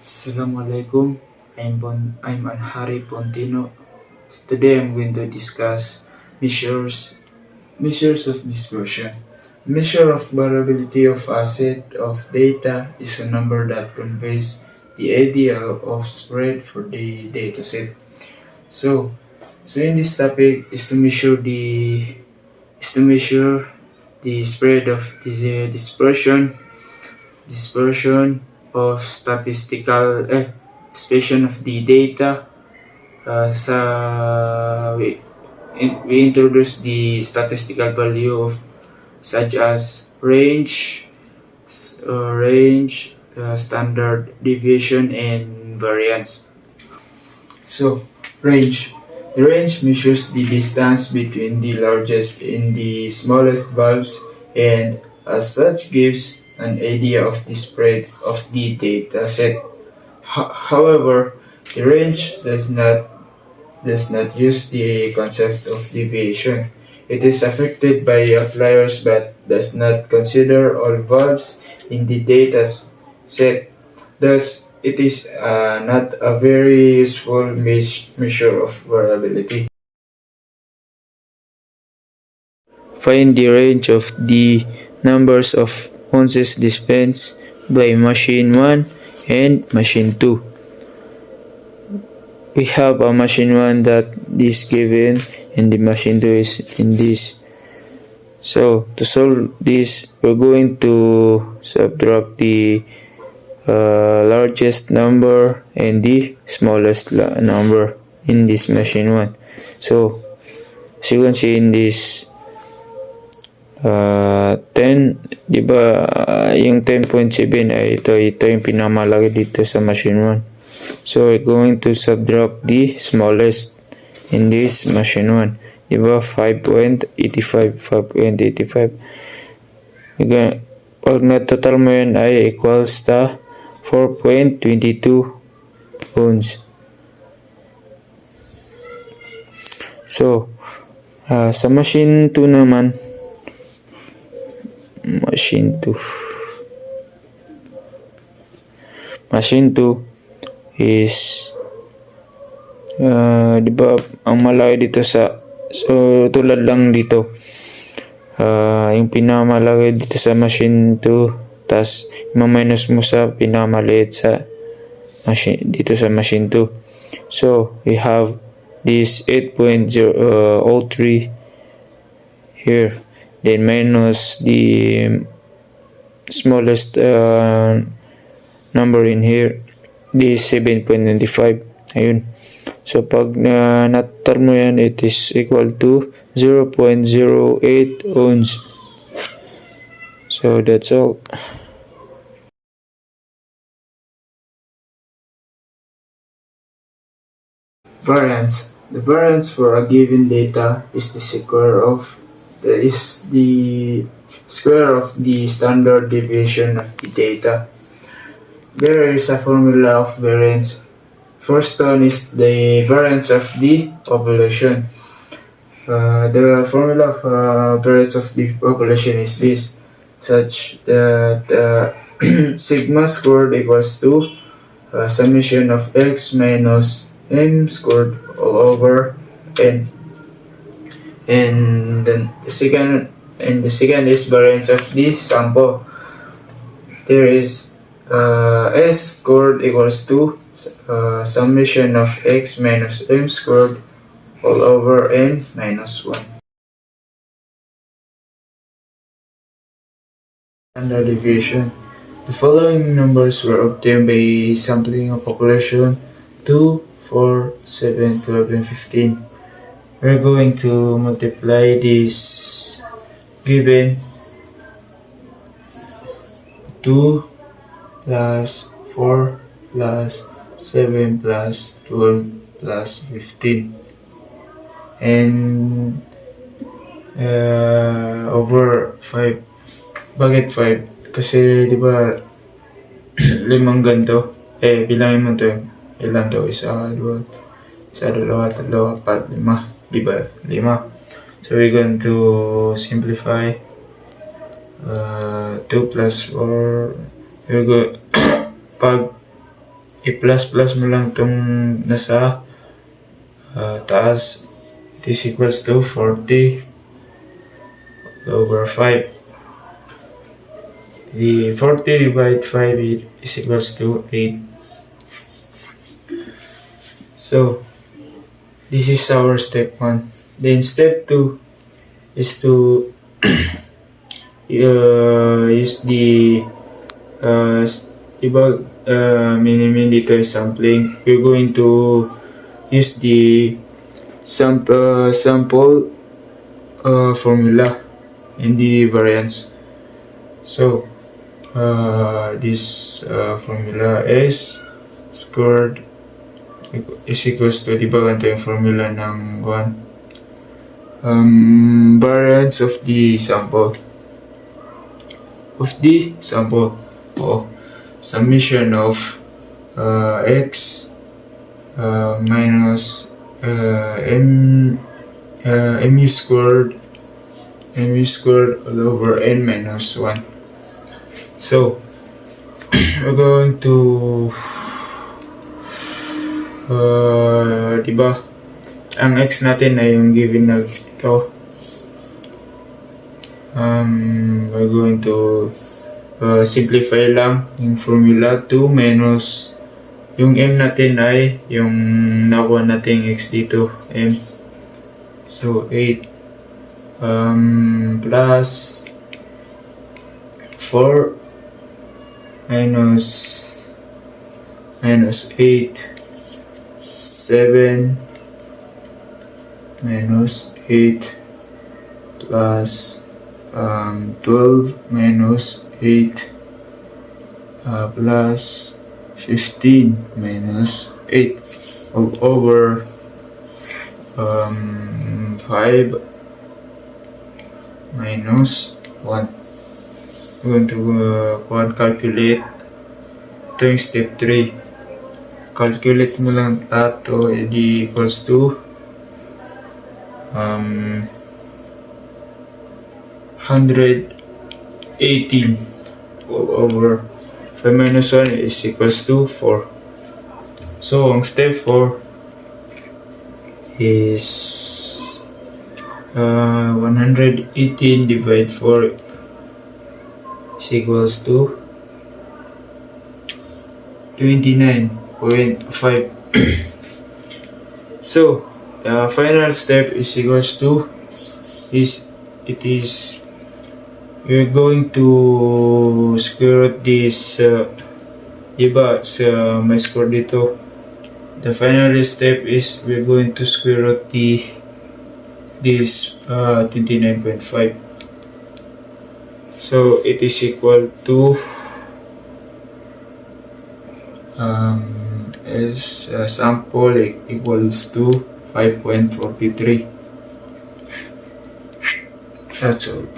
Assalamualaikum. I'm Anhari Pontino. Today I'm going to discuss measures of dispersion. Measure of variability of asset of data is a number that conveys the idea of spread for the dataset. So, so in this topic is to measure the spread of the dispersion of statistical expression of the data. We introduce the statistical value of such as standard deviation, and variance. So, range. The range measures the distance between the largest and the smallest valves, and as such gives an idea of the spread of the data set. However, the range does not use the concept of deviation. It is affected by outliers but does not consider all valves in the data set. Thus, it is not a very useful measure of variability. Find the range of the numbers of ounces dispensed by machine 1 and machine 2. We have a machine 1 that is given and the machine 2 is in this. So to solve this, we're going to subtract the largest number and the smallest number in this machine 1. So as you can see in this 10, di ba yung 10.7 ay ito yung pinamalaki dito sa machine 1. So we're going to subtract the smallest in this machine 1. Di ba 5.85. Pag na-total mo yun ay equals to 4.22 ounce. So sa machine 2 naman, machine 2 is di ba ang malaki dito tulad lang dito yung pinamalaki dito sa machine 2 tas ma-minus mo sa pinamaliit sa dito sa machine 2. So we have this 8.03 here, then minus the smallest number in here, the 7.95. Ayun. So pag natal mo yan, it is equal to 0.08 ounce. So that's all. Variance. The variance for a given data is the square of the standard deviation of the data. There is a formula of variance. First one is the variance of the population. The formula of variance of the population is this, such that sigma squared equals to summation of x minus m squared all over n. And the second is variance of the sample. There is s squared equals to summation of x minus m squared all over n minus 1. Standard deviation. The following numbers were obtained by sampling of population 2, 4, 7, 12, and 15. We're going to multiply this given 2 plus 4 plus 7 plus 12 plus 15 and over 5. Bakit 5? Kasi di ba 5 ganito, bilangin mo to, ilan to? 1, 2, 3, 4, 5, di ba? 5. So we're going to simplify 2 plus 4. We're going pag i-plus mo lang itong nasa taas. It is equals to 40 over 5. The 40 divided 5 is equals to 8. So, this is our step 1. Then step 2 is to use the millimeter sampling. We're going to use the sample formula in the variance. So this formula is squared is equals to, di ba ganito yung formula ng 1? Variance of the sample. Summation of x minus mu squared all over n minus 1. So we're going to diba ang x natin ay yung given na ito. We're going to simplify lang yung formula. 2 minus yung m natin ay yung nakuha nating x dito, m. So 8 plus 4 minus 8, 7 minus 8 plus 12 minus 8 plus 15 minus 8 over 5 minus 1. We're going to calculate. Ito yung step 3. Calculate mo lang ito, edi equals to 118 all over 5 minus 1 is equals to 4. So ang step 4 is 118 divided 4 is equals to 29.5. So final step is equals to we're going to square root this diba sa may score dito. The final step is we're going to square root this 29.5. So it is equal to sample equals to 5.43. That's all.